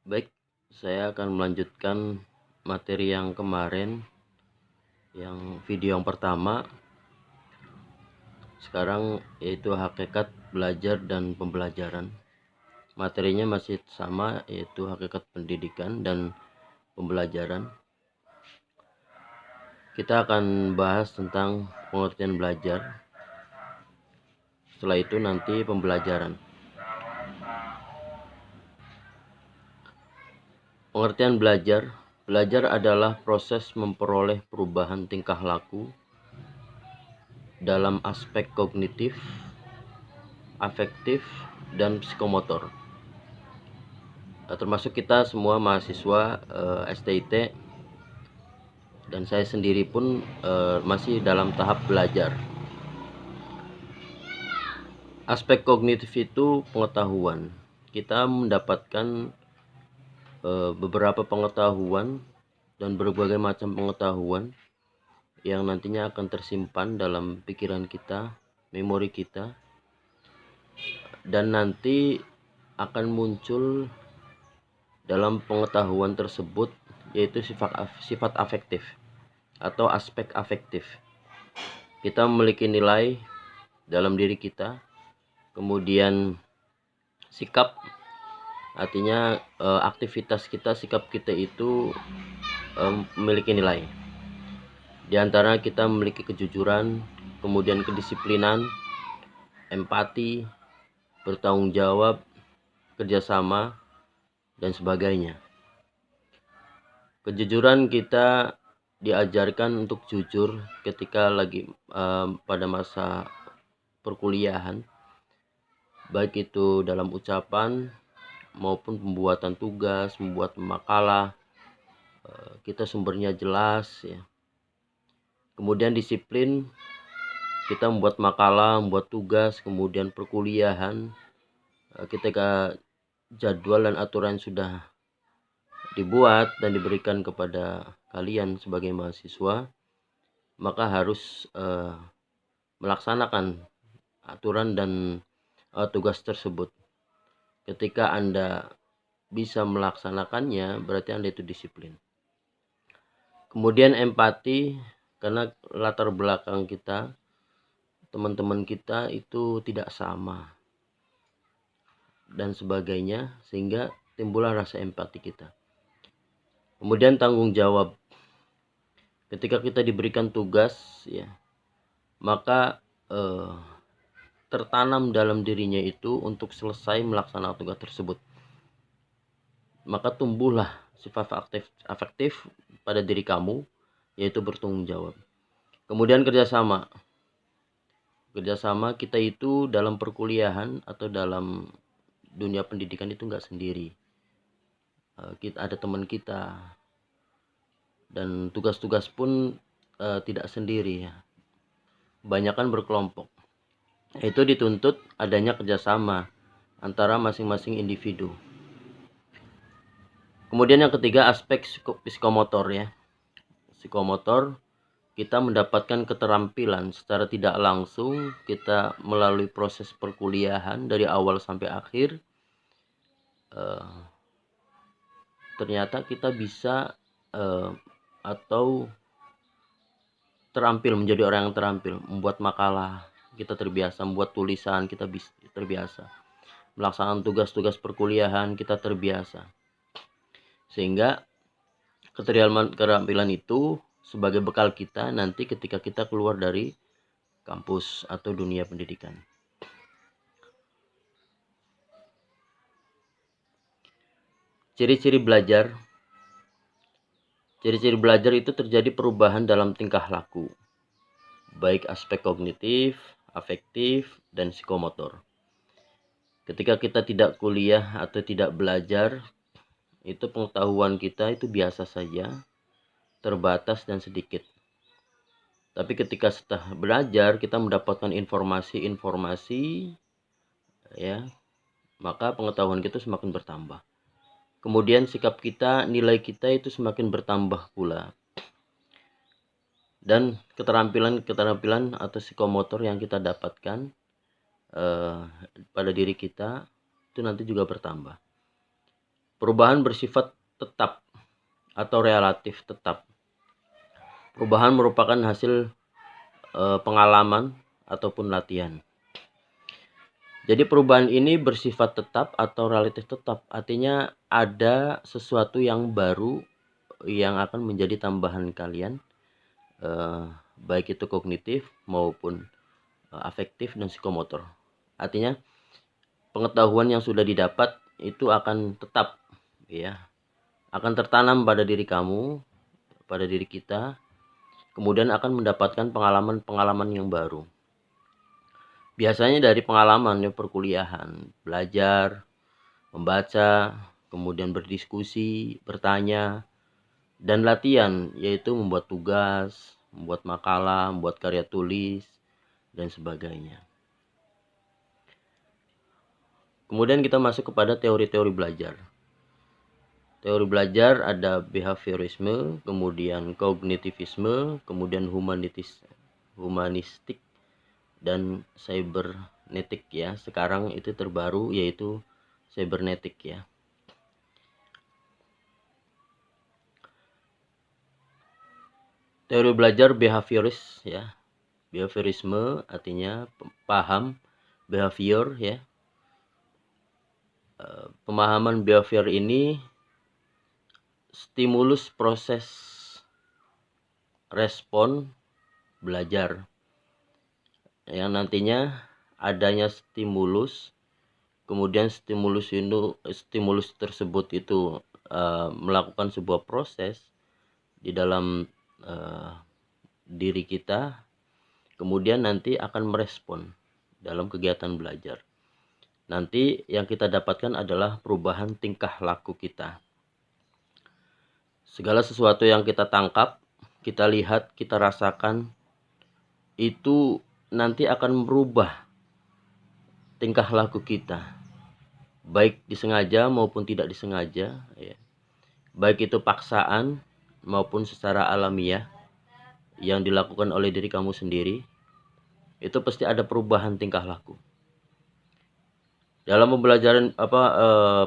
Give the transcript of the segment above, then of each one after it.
Baik, saya akan melanjutkan materi yang kemarin, yang video yang pertama. Sekarang yaitu hakikat belajar dan pembelajaran. Materinya masih sama, yaitu hakikat pendidikan dan pembelajaran. Kita akan bahas tentang pengertian belajar. Setelah itu nanti pembelajaran. Pengertian belajar. Belajar adalah proses memperoleh perubahan tingkah laku dalam aspek kognitif, afektif, dan psikomotor. Termasuk kita semua mahasiswa STIT, dan saya sendiri pun masih dalam tahap belajar. Aspek kognitif itu pengetahuan. Kita mendapatkan beberapa pengetahuan dan berbagai macam pengetahuan yang nantinya akan tersimpan dalam pikiran kita, memori kita, dan nanti akan muncul dalam pengetahuan tersebut, yaitu sifat afektif atau aspek afektif. Kita memiliki nilai dalam diri kita, kemudian sikap, artinya aktivitas kita, sikap kita itu memiliki nilai. Di antara kita memiliki kejujuran, kemudian kedisiplinan, empati, bertanggung jawab, kerjasama, dan sebagainya. Kejujuran kita diajarkan untuk jujur ketika lagi pada masa perkuliahan, baik itu dalam ucapan maupun pembuatan tugas, membuat makalah, kita sumbernya jelas ya. Kemudian disiplin, kita membuat makalah, membuat tugas, kemudian perkuliahan, ketika jadwal dan aturan sudah dibuat dan diberikan kepada kalian sebagai mahasiswa, maka harus melaksanakan aturan dan tugas tersebut. Ketika Anda bisa melaksanakannya, berarti Anda itu disiplin. Kemudian empati, karena latar belakang kita, teman-teman kita itu tidak sama dan sebagainya, sehingga timbullah rasa empati kita. Kemudian tanggung jawab. Ketika kita diberikan tugas ya, maka tertanam dalam dirinya itu untuk selesai melaksanakan tugas tersebut. Maka tumbuhlah sifat afektif pada diri kamu, yaitu bertanggung jawab. Kemudian kerjasama. Kerjasama kita itu dalam perkuliahan atau dalam dunia pendidikan itu nggak sendiri. Kita ada teman kita, dan tugas-tugas pun tidak sendiri ya. Kebanyakan berkelompok. Itu dituntut adanya kerjasama antara masing-masing individu. Kemudian yang ketiga, aspek psikomotor ya. Psikomotor, kita mendapatkan keterampilan secara tidak langsung, kita melalui proses perkuliahan dari awal sampai akhir. Ternyata kita bisa atau terampil, menjadi orang yang terampil, membuat makalah, kita terbiasa, membuat tulisan, kita terbiasa, melaksanakan tugas-tugas perkuliahan, kita terbiasa, sehingga keterampilan itu sebagai bekal kita nanti ketika kita keluar dari kampus atau dunia pendidikan. Ciri-ciri belajar. Ciri-ciri belajar itu terjadi perubahan dalam tingkah laku, baik aspek kognitif, afektif, dan psikomotor. Ketika kita tidak kuliah atau tidak belajar, itu pengetahuan kita itu biasa saja, terbatas dan sedikit. Tapi ketika setelah belajar, kita mendapatkan informasi-informasi ya, maka pengetahuan kita semakin bertambah. Kemudian sikap kita, nilai kita itu semakin bertambah pula. Dan keterampilan atau psikomotor yang kita dapatkan pada diri kita itu nanti juga bertambah. Perubahan bersifat tetap atau relatif tetap. Perubahan merupakan hasil pengalaman ataupun latihan. Jadi perubahan ini bersifat tetap atau relatif tetap, artinya ada sesuatu yang baru yang akan menjadi tambahan kalian, baik itu kognitif maupun afektif dan psikomotor. Artinya pengetahuan yang sudah didapat itu akan tetap, ya, akan tertanam pada diri kamu, pada diri kita, kemudian akan mendapatkan pengalaman-pengalaman yang baru. Biasanya dari pengalaman ya, perkuliahan, belajar, membaca, kemudian berdiskusi, bertanya, dan latihan, yaitu membuat tugas, membuat makalah, membuat karya tulis, dan sebagainya. Kemudian kita masuk kepada teori-teori belajar. Teori belajar ada behaviorisme, kemudian kognitivisme, kemudian humanistik, dan cybernetik ya. Sekarang itu terbaru yaitu cybernetik ya. Teori belajar behavioris ya. Behaviorisme artinya paham behavior ya. Pemahaman behavior ini stimulus proses respon belajar yang nantinya adanya stimulus, kemudian stimulus tersebut itu melakukan sebuah proses di dalam diri kita, kemudian nanti akan merespon dalam kegiatan belajar. Nanti yang kita dapatkan adalah perubahan tingkah laku kita. Segala sesuatu yang kita tangkap, kita lihat, kita rasakan, itu nanti akan merubah tingkah laku kita, baik disengaja maupun tidak disengaja ya. Baik itu paksaan maupun secara alamiah yang dilakukan oleh diri kamu sendiri, itu pasti ada perubahan tingkah laku. Dalam pembelajaran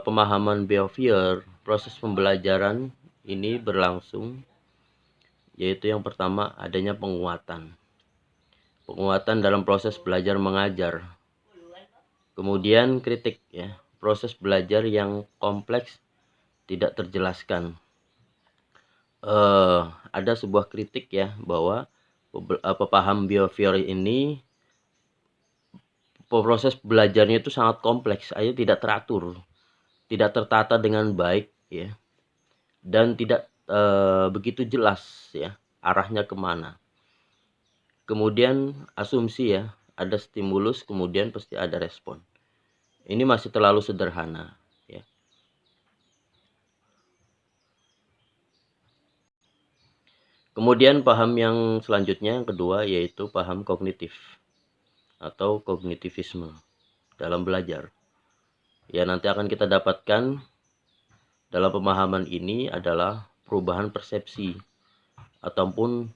pemahaman behavior, proses pembelajaran ini berlangsung, yaitu yang pertama adanya penguatan dalam proses belajar mengajar. Kemudian kritik ya, proses belajar yang kompleks tidak terjelaskan. Ada sebuah kritik ya, bahwa paham behavior ini proses belajarnya itu sangat kompleks, aja tidak teratur, tidak tertata dengan baik ya, dan tidak begitu jelas ya arahnya kemana. Kemudian asumsi ya, ada stimulus kemudian pasti ada respon. Ini masih terlalu sederhana ya. Kemudian paham yang selanjutnya, yang kedua, yaitu paham kognitif atau kognitivisme dalam belajar. Ya, nanti akan kita dapatkan dalam pemahaman ini adalah perubahan persepsi ataupun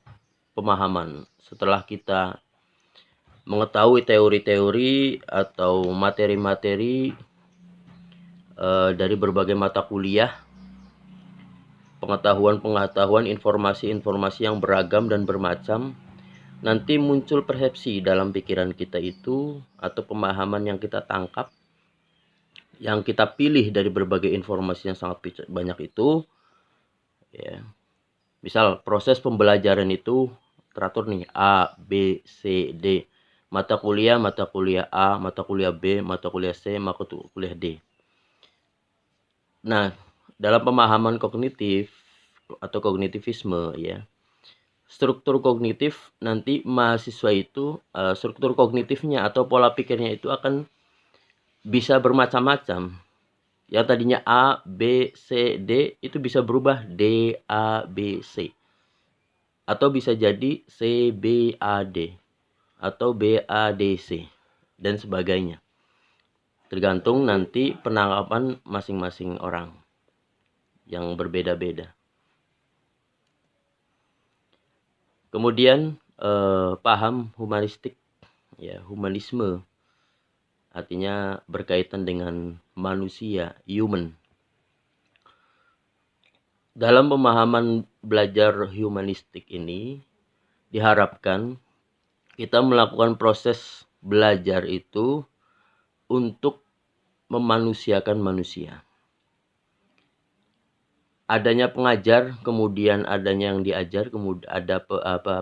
pemahaman setelah kita mengetahui teori-teori atau materi-materi dari berbagai mata kuliah, pengetahuan, informasi-informasi yang beragam dan bermacam. Nanti muncul persepsi dalam pikiran kita itu, atau pemahaman yang kita tangkap, yang kita pilih dari berbagai informasi yang sangat banyak itu ya. Misal proses pembelajaran itu teratur nih, A, B, C, D. Mata kuliah A, mata kuliah B, mata kuliah C, mata kuliah D. Nah, dalam pemahaman kognitif atau kognitivisme ya, struktur kognitif nanti mahasiswa itu struktur kognitifnya atau pola pikirnya itu akan bisa bermacam-macam. Yang tadinya A, B, C, D itu bisa berubah D, A, B, C. Atau bisa jadi C, B, A, D. Atau B, A, D, C. Dan sebagainya. Tergantung nanti penangkapan masing-masing orang yang berbeda-beda. Kemudian paham humanistik ya, humanisme artinya berkaitan dengan manusia, human. Dalam pemahaman belajar humanistik ini diharapkan kita melakukan proses belajar itu untuk memanusiakan manusia. Adanya pengajar, kemudian adanya yang diajar, kemudian ada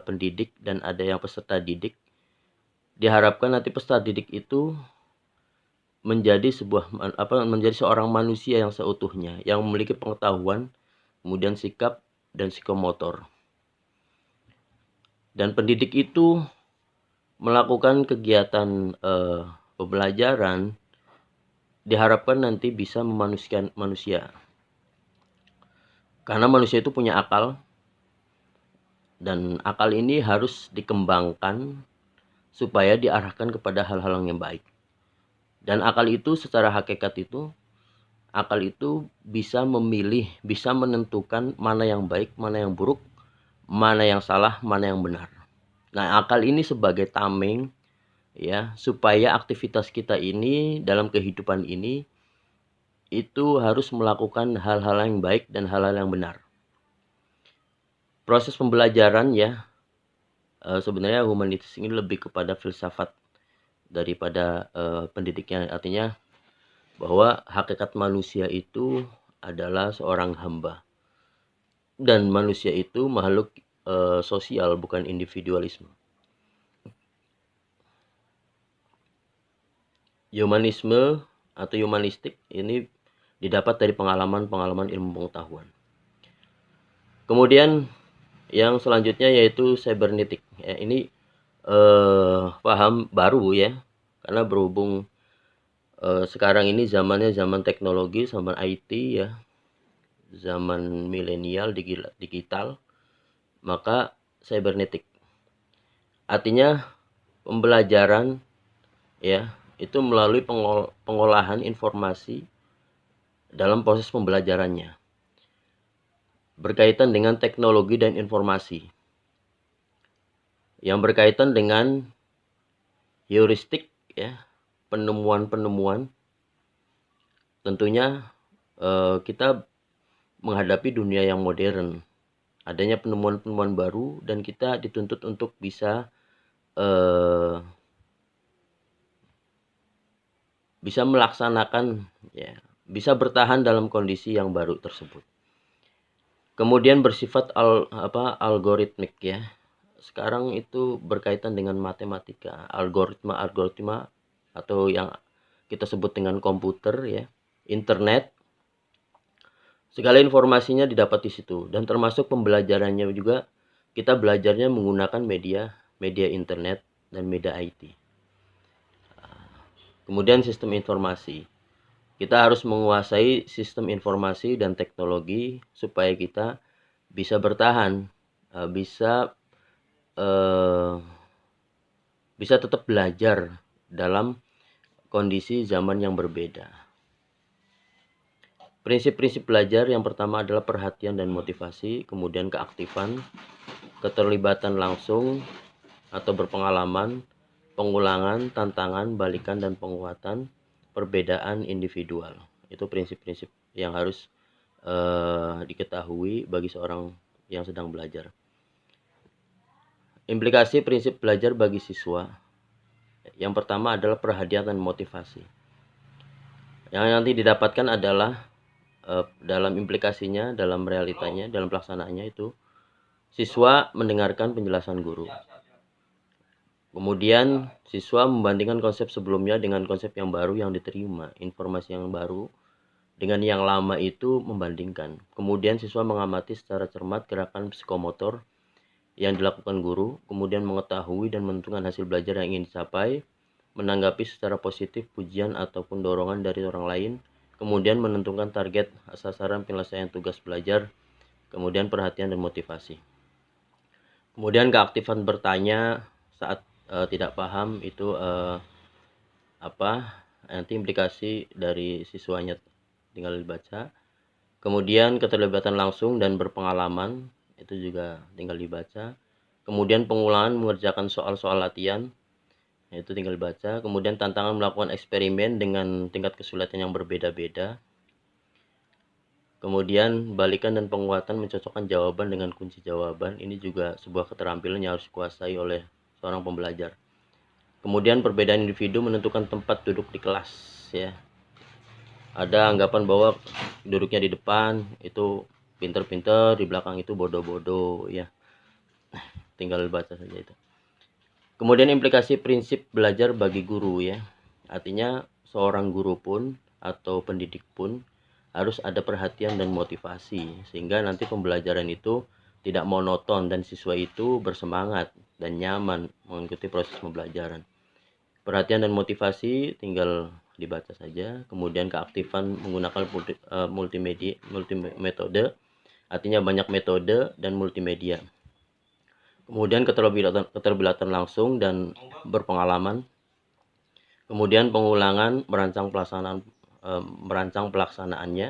pendidik dan ada yang peserta didik. Diharapkan nanti peserta didik itu menjadi menjadi seorang manusia yang seutuhnya, yang memiliki pengetahuan, kemudian sikap dan psikomotor. Dan pendidik itu melakukan kegiatan pembelajaran diharapkan nanti bisa memanusiakan manusia. Karena manusia itu punya akal, dan akal ini harus dikembangkan supaya diarahkan kepada hal-hal yang baik. Dan akal itu secara hakikat itu, akal itu bisa memilih, bisa menentukan mana yang baik, mana yang buruk, mana yang salah, mana yang benar. Nah, akal ini sebagai tameng ya, supaya aktivitas kita ini dalam kehidupan ini itu harus melakukan hal-hal yang baik dan hal-hal yang benar. Proses pembelajaran ya, sebenarnya humanitis ini lebih kepada filsafat daripada pendidiknya, artinya bahwa hakikat manusia itu adalah seorang hamba dan manusia itu makhluk sosial, bukan individualisme. Humanisme atau humanistik ini didapat dari pengalaman-pengalaman ilmu pengetahuan. Kemudian yang selanjutnya yaitu cybernetik. Ya, ini paham baru ya, karena berhubung sekarang ini zamannya zaman teknologi, zaman IT ya, zaman milenial digital, maka cybernetik artinya pembelajaran ya, itu melalui pengolahan informasi dalam proses pembelajarannya berkaitan dengan teknologi dan informasi yang berkaitan dengan heuristik ya, penemuan-penemuan. Tentunya kita menghadapi dunia yang modern, adanya penemuan-penemuan baru, dan kita dituntut untuk bisa melaksanakan ya, bisa bertahan dalam kondisi yang baru tersebut. Kemudian bersifat algoritmik ya. Sekarang itu berkaitan dengan matematika, algoritma atau yang kita sebut dengan komputer ya, internet. Segala informasinya didapat di situ, dan termasuk pembelajarannya juga kita belajarnya menggunakan media internet dan media IT. Kemudian sistem informasi. Kita harus menguasai sistem informasi dan teknologi supaya kita bisa bertahan, bisa tetap belajar dalam kondisi zaman yang berbeda. Prinsip-prinsip belajar yang pertama adalah perhatian dan motivasi, kemudian keaktifan, keterlibatan langsung atau berpengalaman, pengulangan, tantangan, balikan, dan penguatan, perbedaan individual. Itu prinsip-prinsip yang harus diketahui bagi seorang yang sedang belajar. Implikasi prinsip belajar bagi siswa. Yang pertama adalah perhatian dan motivasi. Yang nanti didapatkan adalah dalam implikasinya, dalam realitanya, dalam pelaksanaannya itu siswa mendengarkan penjelasan guru. Kemudian siswa membandingkan konsep sebelumnya dengan konsep yang baru yang diterima, informasi yang baru dengan yang lama itu membandingkan. Kemudian siswa mengamati secara cermat gerakan psikomotor yang dilakukan guru, kemudian mengetahui dan menentukan hasil belajar yang ingin dicapai, menanggapi secara positif pujian ataupun dorongan dari orang lain, kemudian menentukan target, sasaran penyelesaian tugas belajar, kemudian perhatian dan motivasi. Kemudian keaktifan bertanya saat tidak paham itu nanti implikasi dari siswanya tinggal dibaca. Kemudian keterlibatan langsung dan berpengalaman itu juga tinggal dibaca. Kemudian pengulangan mengerjakan soal-soal latihan itu tinggal dibaca. Kemudian tantangan melakukan eksperimen dengan tingkat kesulitan yang berbeda-beda. Kemudian balikan dan penguatan mencocokkan jawaban dengan kunci jawaban. Ini juga sebuah keterampilan yang harus dikuasai oleh seorang pembelajar. Kemudian perbedaan individu menentukan tempat duduk di kelas ya. Ada anggapan bahwa duduknya di depan itu pinter-pinter, di belakang itu bodoh-bodoh ya. Tinggal baca saja itu. Kemudian implikasi prinsip belajar bagi guru ya. Artinya seorang guru pun atau pendidik pun harus ada perhatian dan motivasi sehingga nanti pembelajaran itu tidak monoton dan siswa itu bersemangat dan nyaman mengikuti proses pembelajaran. Perhatian dan motivasi tinggal dibaca saja. Kemudian keaktifan menggunakan multimetode, artinya banyak metode dan multimedia. Kemudian keterlibatan langsung dan berpengalaman. Kemudian pengulangan merancang pelaksanaannya.